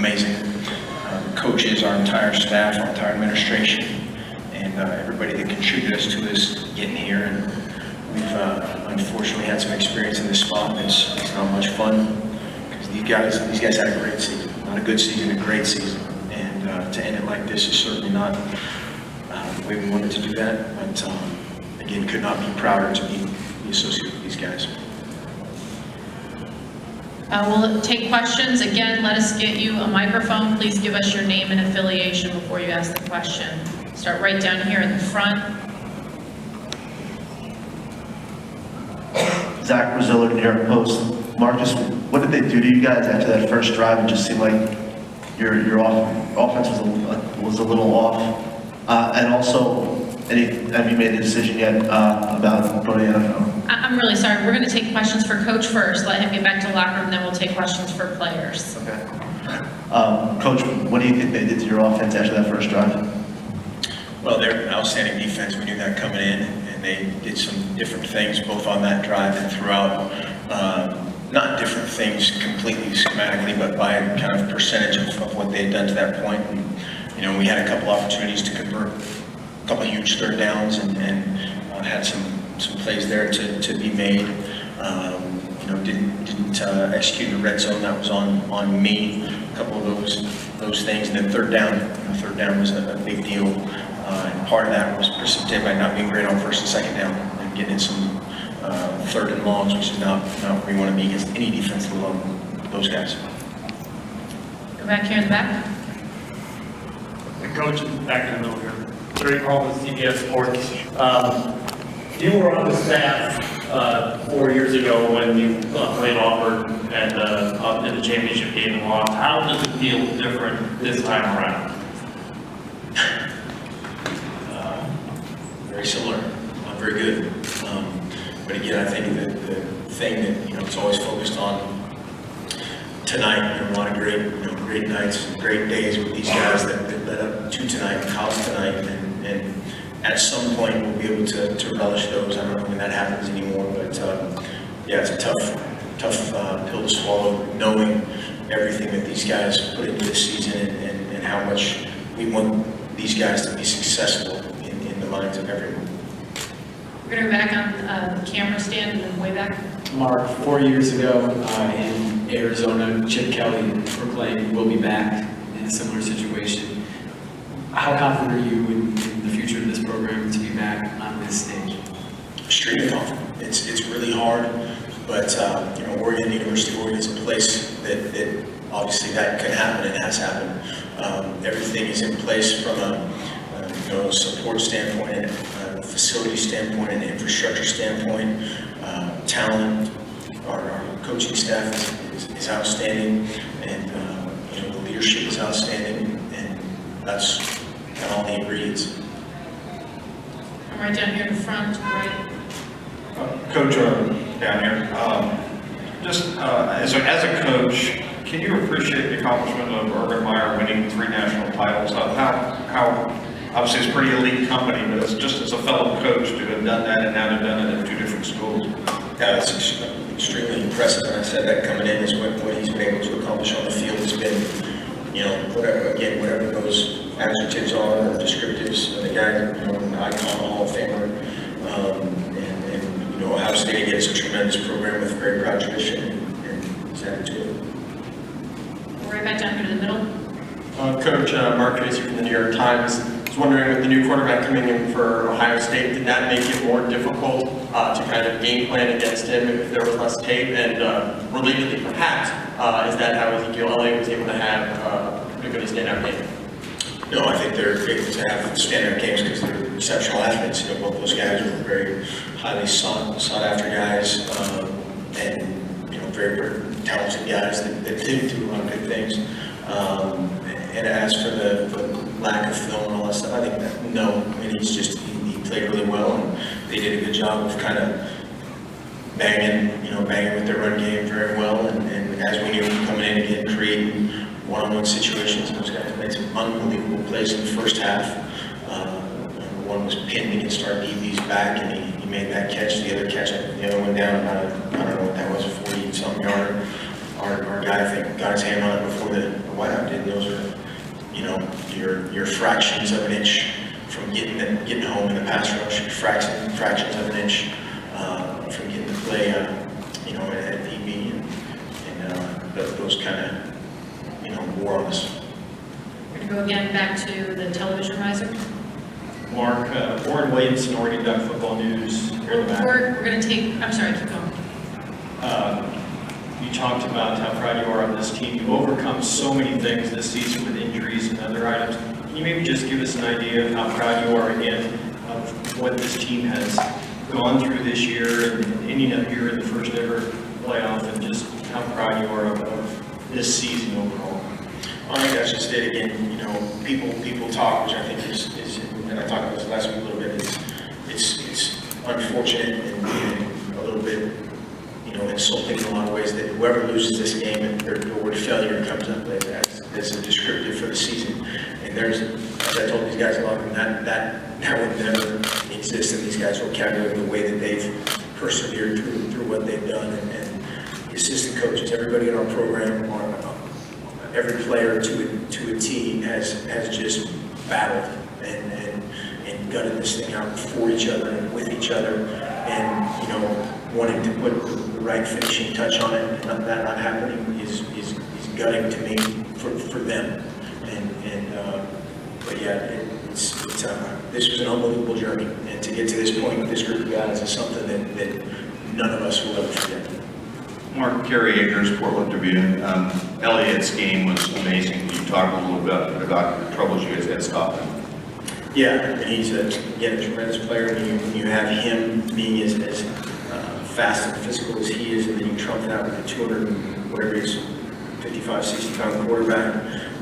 amazing. Coaches, our entire staff, our entire administration, and everybody that contributed us to this getting here. And we've unfortunately had some experience in this spot, and it's not much fun because these guys had a great season, not a good season, a great season, and to end it like this is certainly not the way we wanted to do that. But again, could not be prouder to be associated with these guys. We'll take questions. Again, let us get you a microphone. Please give us your name and affiliation before you ask the question. Start right down here in the front. Zach Braziller, New York Post. Marcus, what did they do to you guys after that first drive? It just seemed like your offense was a little off. And also, have you made a decision yet about going to the NFL? I'm really sorry. We're going to take questions for Coach first. Let him get back to the locker room, then we'll take questions for players. Okay. Coach, what do you think they did to your offense after that first drive? Well, they're an outstanding defense. We knew that coming in, and they did some different things both on that drive and throughout. Not different things completely schematically, but by kind of percentage of what they had done to that point. And, you know, we had a couple opportunities to convert a couple huge third downs and had some plays there to be made. You know, didn't execute the red zone. That was on me. A couple of those things, and then third down. Third down was a big deal, and part of that was precipitated by not being great on first and second down and getting in some third and longs, which is not where you want to be against any defense, let alone those guys. Go back here in the back. The coach is back in the middle here. Larry Hall with CBS Sports. You were on the staff 4 years ago when you played Auburn and in the championship game and lost. How does it feel different this time around? Very similar, very good. But again, I think that the thing that it's always focused on tonight. A lot of great nights, great days with these guys that led up to tonight, college tonight, and at some point we'll be able to relish those. I don't know when that happens anymore, but yeah, it's a tough pill to swallow, knowing everything that these guys put into this season and how much we want these guys to be successful in the minds of everyone. We're going to go back on the camera stand and way back. Mark, 4 years ago in Arizona, Chip Kelly proclaimed we'll be back in a similar situation. How confident are you in the future of this program to be back on this stage? Extremely confident. It's really hard, but Oregon, University of Oregon is a place that obviously that can happen and has happened. Everything is in place from a support standpoint, and a facility standpoint, and an infrastructure standpoint. Talent, our coaching staff is outstanding, and the leadership is outstanding, and that's kind of all the ingredients. I'm right down here in the front, right. Coach, down here. As a coach, can you appreciate the accomplishment of Urban Meyer winning 3 national titles? How obviously it's a pretty elite company, but it's just as a fellow coach to have done that and now to have done it at 2 different schools. Yeah, it's extremely impressive, and I said that coming in is what he's been able to accomplish on the field has been, whatever those adjectives are or descriptives. The guy, an icon, Hall of Famer, and Ohio State again is a tremendous program with a very proud tradition, and he's added to it. Right back down here to the middle. Coach, Mark Tracy from the New York Times. I was wondering, with the new quarterback coming in for Ohio State, did that make it more difficult to kind of game plan against him if there was less tape? And relatedly, perhaps, is that how Ezekiel Elliott was able to have a pretty good standout game? No, I think they're able to have standout games because they're exceptional athletes. Both those guys are very highly sought after guys, and very, very talented guys that did do a lot of good things. And as for the lack of film and all that stuff, I think that no. I mean, he played really well, and they did a good job of kind of banging with their run game very well. And as we knew, coming in again, creating one-on-one situations, those guys made some unbelievable plays in the first half. One was pinned against our DB's back, and he made that catch. The other one down about I don't know what that was, 40-something yard. Our guy, I think, got his hand on it before Whiteout did. Those are, you know, your fractions of an inch from getting home in the pass rush, fractions of an inch from getting to play, you know, at DB, and those kind of, you know, wore on us. We're going to go again back to the television riser. Mark, Warren Williamson, Oregon Duck Football News, here in the back. We're going to take, I'm sorry, keep going. You talked about how proud you are of this team. You've overcome so many things this season with injuries and other items. Can you maybe just give us an idea of how proud you are again of what this team has gone through this year and ending up here in the first ever playoff, and just how proud you are of this season overall? I think that's just it again. You know, people talk, which I think is and I talked about this last week a little bit. It's unfortunate and a little bit, you know, insulting in a lot of ways that whoever loses this game, and the word failure comes up as a descriptive for the season. And there's, as I told these guys a lot, that would never exist in these guys' vocabulary, the way that they've persevered through what they've done, and the assistant coaches, everybody in our program, every player to a T has just battled and gutted this thing out for each other and with each other, and, you know, wanting to put the right finishing touch on it, and that not happening is gutting to me for them. But yeah, this was an unbelievable journey, and to get to this point with this group of guys is something that none of us will ever forget. Mark, Kerry Akers, Portland Tribune. Elliott's game was amazing. Can you talk a little bit about the troubles you guys had stopping? Yeah, and he's again a tremendous player. When you have him being as fast and physical as he is, and then you trump that with the 200 and whatever he is, 55, 60-pound quarterback,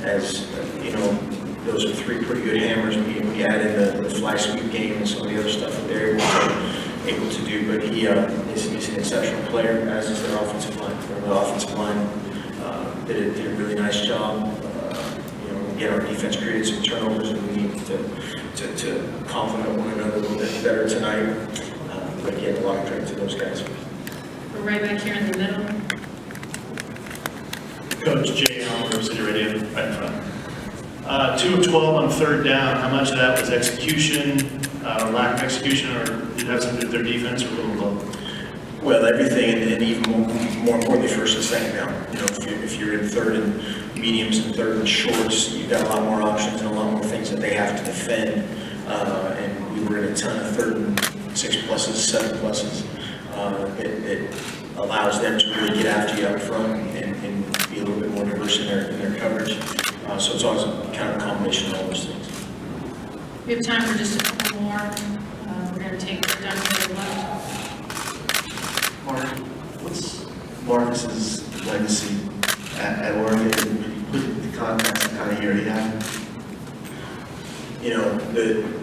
as you know, those are three pretty good hammers when you add in the fly sweep game and some of the other stuff that they're able to do. But he's an exceptional player, as is their offensive line. The offensive line did a really nice job. You know, again, our defense created some turnovers, and we need to complement one another a little bit better tonight. But again, a lot of credit to those guys. We're right back here in the middle. Coach Jay Allen, Rose City Radio, right in front. 2 of 12 on third down. How much of that was execution, or lack of execution, or did it have something to do with their defense, or a little low? Well, everything, and even more importantly, first and second down. You know, if you're in third and mediums and third and shorts, you've got a lot more options and a lot more things that they have to defend. And we were in a ton of third and 6 pluses, 7 pluses. It allows them to really get after you up front and be a little bit more diverse in their coverage. So it's always kind of a combination of all those things. We have time for just a couple more. We're going to take it down to the left. Mark, what's Marcus's legacy at Oregon? Put the context kind of here he had. You know,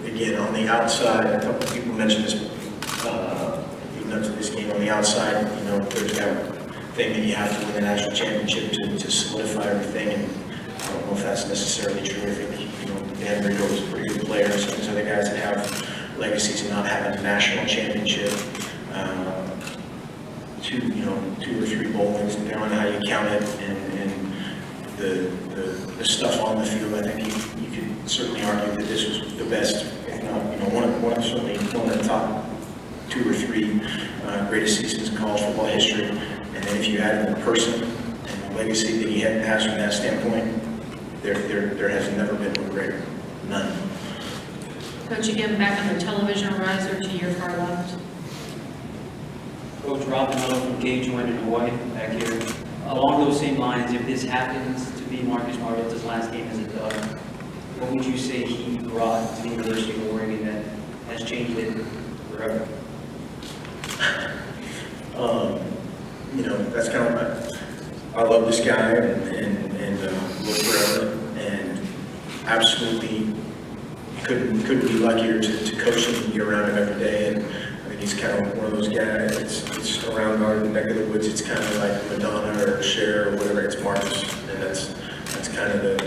again, on the outside, a couple of people mentioned this, leading up to this game, on the outside, you know, there's that thing that you have to win the national championship to solidify everything, and I don't know if that's necessarily true. I think, you know, Dan Mariota was a pretty good player, and some of these other guys that have legacies and not having a national championship, 2 or 3 bowl wins, depending on how you count it, and the stuff on the field. I think you could certainly argue that this was the best, if not, you know, certainly one of the top 2 or 3 greatest seasons in college football history. And then if you add in the person and the legacy that he has from that standpoint, there has never been one greater. None. Coach, again, back on the television riser to your far left. Coach Rob Miller from K-Joint in Hawaii, back here. Along those same lines, if this happens to be Marcus Mariota's last game as a Dug, what would you say he brought to the University of Oregon that has changed it forever? You know, that's kind of, I love this guy and look forever, and absolutely couldn't be luckier to coach him and be around him every day. And I think he's kind of one of those guys. It's around our neck of the woods. It's kind of like Madonna or Cher or whatever. It's Marcus, and that's kind of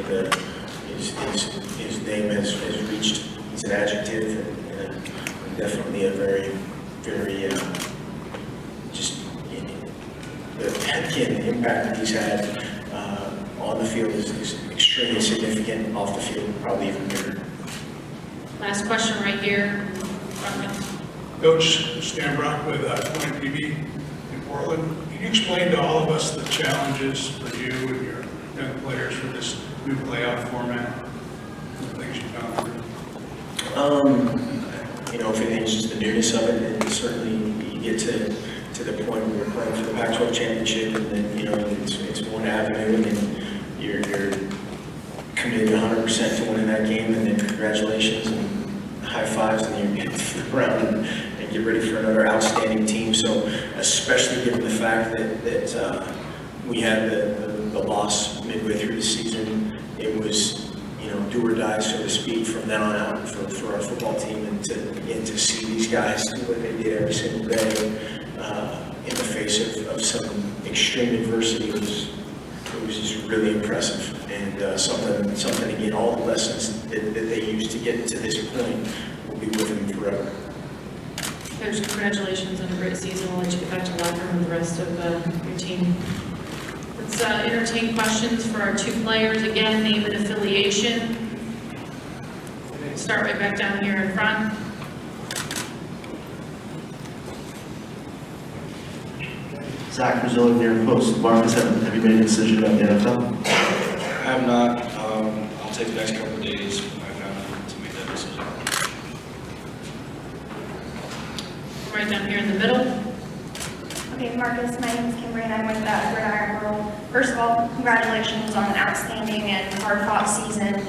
his name has reached. He's an adjective, and definitely a very just again the impact that he's had on the field is extremely significant, off the field probably even bigger. Last question right here. Front row. Coach Stan Brock with 20PB in Portland. Can you explain to all of us the challenges for you and your young players for this new playoff format? The things you've gone through? You know, if anything's just the newness of it, and certainly you get to the point where you're playing for the Pac-12 championship, and then, you know, it's one avenue, and then you're committed 100% to winning that game, and then congratulations and high fives, and then you get around and get ready for another outstanding team. So, especially given the fact that we had the loss midway through the season, it was, you know, do or die, so to speak, from then on out for our football team, and to see these guys do what they did every single day in the face of some extreme adversity was just really impressive, and something again, all the lessons that they used to get to this point will be with them forever. Coach, congratulations on a great season. We'll let you get back to the locker room with the rest of your team. Let's entertain questions for our two players. Again, name and affiliation. Start right back down here in front. Zach Brazil, New York Post. Marcus, have you made a decision about the NFL? I have not. I'll take the next couple of days to make that decision. Right down here in the middle. Okay, Marcus, my name is Kimberly, and I'm with Gridiron World. First of all, congratulations on an outstanding and hard-fought season.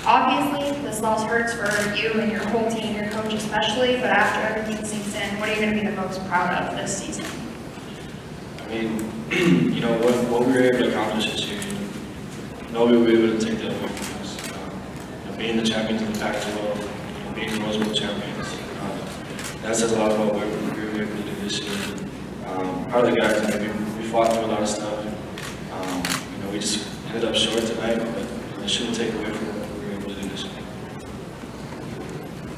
Obviously, this loss hurts for you and your whole team, your coach especially, but after everything sinks in, what are you going to be the most proud of this season? I mean, you know, what we were able to accomplish this year, nobody will be able to take that away from us. You know, being the champions of the Pac-12, being the Rose Bowl champions, that says a lot about what we were able to do this year. Part of the guys, we fought through a lot of stuff. You know, we just ended up short tonight, but it shouldn't take away from what we were able to do this year.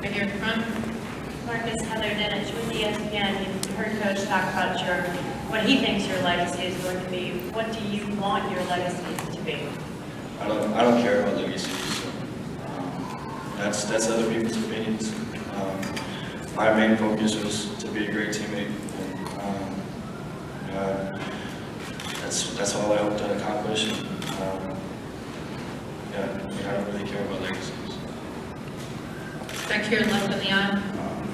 Right here in front. Marcus, Heather Dinich with ESPN. You heard Coach talk about what he thinks your legacy is going to be. What do you want your legacy to be? I don't care about legacy. So, that's other people's opinions. My main focus was to be a great teammate. And, that's all I hope to accomplish. And, yeah, I mean, I don't really care about legacies. Back here left in the aisle.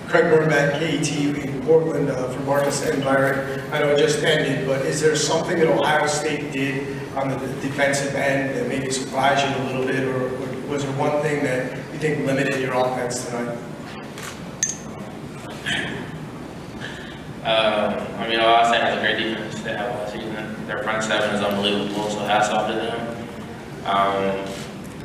Craig Burnback, KETV in Portland, for Marcus and Byron. I know it just ended, but is there something that Ohio State did on the defensive end that maybe surprised you a little bit, or was there one thing that you think limited your offense tonight? I mean, Ohio State has a great defense. They have all season. Their front seven is unbelievable, so hats off to them.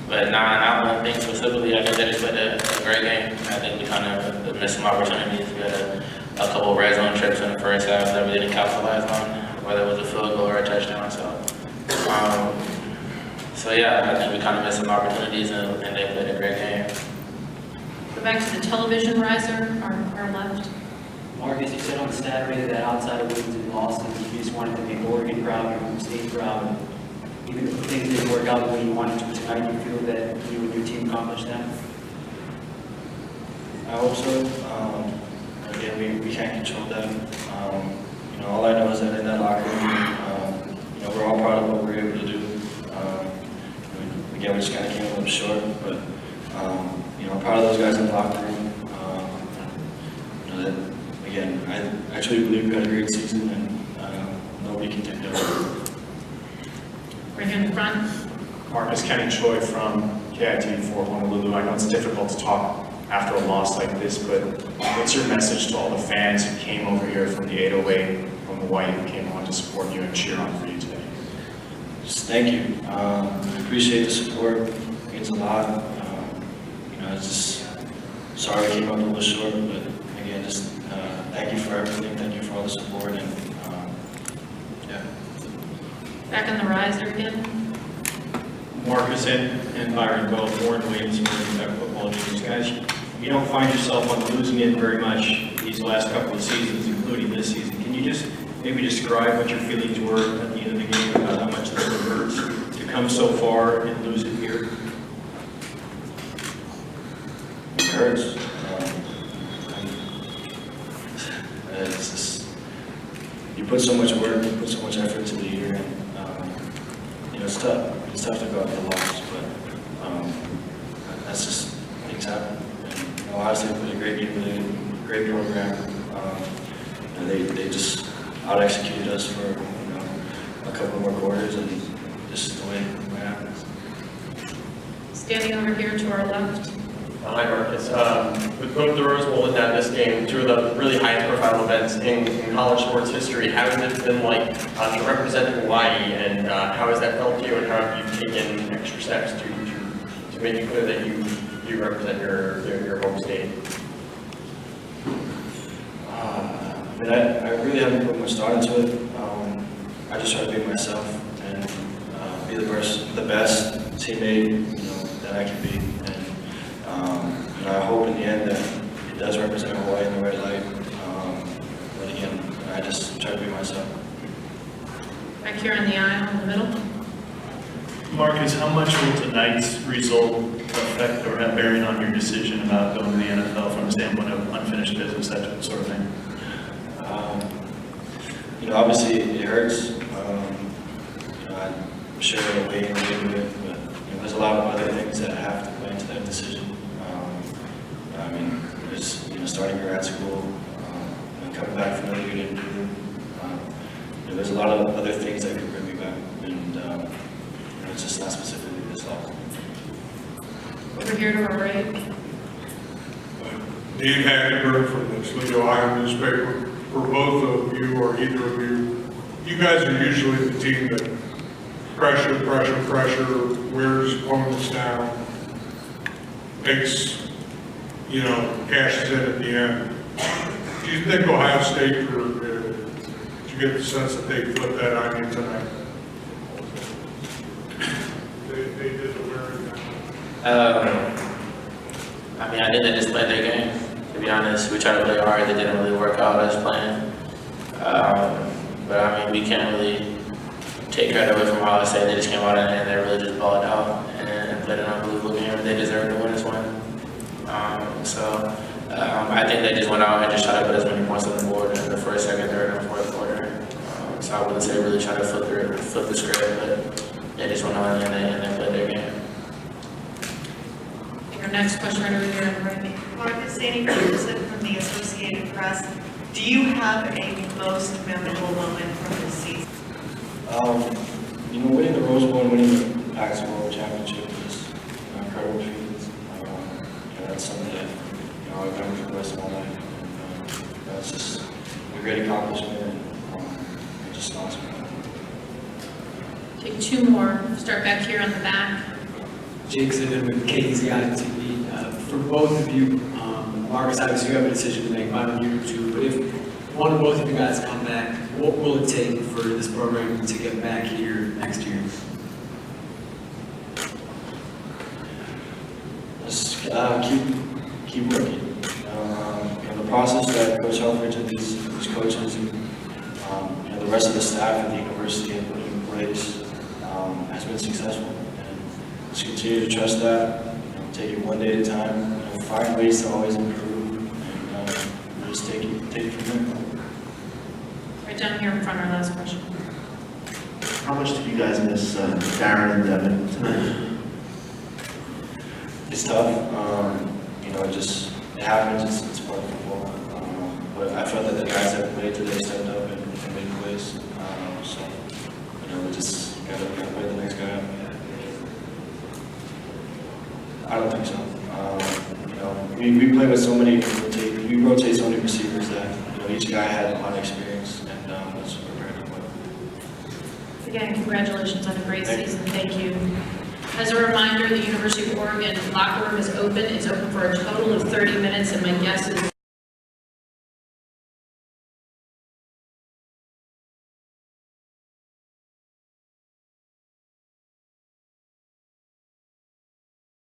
But not one thing specifically. I think they just played a great game. I think we kind of missed some opportunities. We had a couple of red zone trips in the first half that we didn't capitalize on, whether it was a field goal or a touchdown. So yeah, I think we kind of missed some opportunities, and they played a great game. Go back to the television riser, our left. Marcus, you said on Saturday that outside of wins and losses, you just wanted to make Oregon proud, your home state proud. Even if things didn't work out the way you wanted to tonight, you feel that you and your team accomplished that? I hope so. Again, we can't control that. You know, all I know is that in that locker room, you know, we're all proud of what we were able to do. Again, we just kind of came up short, but you know, I'm proud of those guys in the locker room. You know, that, again, I truly believe we had a great season, and nobody can take that away. Right here in the front. Marcus, Kenny Choi from KITV4 Honolulu. I know it's difficult to talk after a loss like this, but what's your message to all the fans who came over here from the 808, from Hawaii, who came on to support you and cheer on for you today? Just thank you. I appreciate the support. It means a lot. You know, it's just sorry I came up a little short, but again, just thank you for everything. Thank you for all the support, and yeah. Back in the riser again. Marcus and Byron both, Warren Williams and Back Football News. Guys, you don't find yourself on losing it very much these last couple of seasons, including this season. Can you just maybe describe what your feelings were at the end of the game about how much this hurts to come so far and lose it here. It hurts. It's just, you put so much work, you put so much effort into the year, and it's tough. It's tough to go out with a loss, but that's just, things happen. And Ohio State put a great game with a great program. They just out-executed us for a couple more quarters, and this is the way it happens. Standing over here to our left. Hi, Marcus. With both the Rose Bowl and now this game, two of the really highest profile events in college sports history, how has it been like to represent Hawaii, and how has that felt to you, and how have you taken extra steps to make it clear that you represent your home state? I really haven't put much thought into it. I just try to be myself and be the best teammate that I can be. And I hope in the end that it does represent Hawaii in the right light. But again, I just try to be myself. Back here in the aisle in the middle. Marcus, how much will tonight's result affect or have bearing on your decision about going to the NFL from the standpoint of unfinished business, that sort of thing? Obviously it hurts. I'm sure it'll weigh in a little bit, but there's a lot of other things that have to play into that decision. There's starting grad school, coming back from another year to do. There's a lot of other things that could bring me back, and it's just not specifically this loss. Over here to our right. Dean Hackenberg from the Toledo Ohio newspaper. For both of you, or either of you, you guys are usually the team that pressure, wears opponents down, makes, cashes in at the end. Do you think Ohio State, did you get the sense that they flipped that on you tonight? They did the wearing down. I think they just played their game. To be honest, we tried to play hard. They didn't really work out as planned. But we can't really take credit away from Ohio State. They just came out and they really just balled out and played an unbelievable game. They deserve to win this one. I think they just went out and just tried to put as many points on the board in the first, second, third, and fourth quarter. So I wouldn't say really try to flip the script, but they just went out and they played their game. Your next question right over here on the right. Marcus, Sandy Peterson from the Associated Press. Do you have a most memorable moment from this season? Winning the Rose Bowl and winning the Pac-12 championship is an incredible feat. That's something that I remember for the rest of my life. And that's just a great accomplishment, and just awesome. Take two more. Start back here on the back. Jake Zidane with KZI TV. For both of you, Marcus, obviously you have a decision to make, final year or two, but if one or both of you guys come back, what will it take for this program to get back here next year? Just keep working. The process that Coach Helfrich and these coaches and the rest of the staff at the university have put in place has been successful. And just continue to trust that, take it one day at a time, find ways to always improve, and just take it from there. Right down here in front, our last question. How much did you guys miss Darren and Devin tonight? It's tough. It happens. It's part of football. But I felt that the guys that played today stepped up and made plays. We just gotta play the next guy. I don't think so. We play with so many, we rotate so many receivers that each guy had a lot of experience, and that's what we're trying to play. Again, congratulations on a great season. Thank you. As a reminder, the University of Oregon locker room is open. It's open for a total of 30 minutes, and my guess is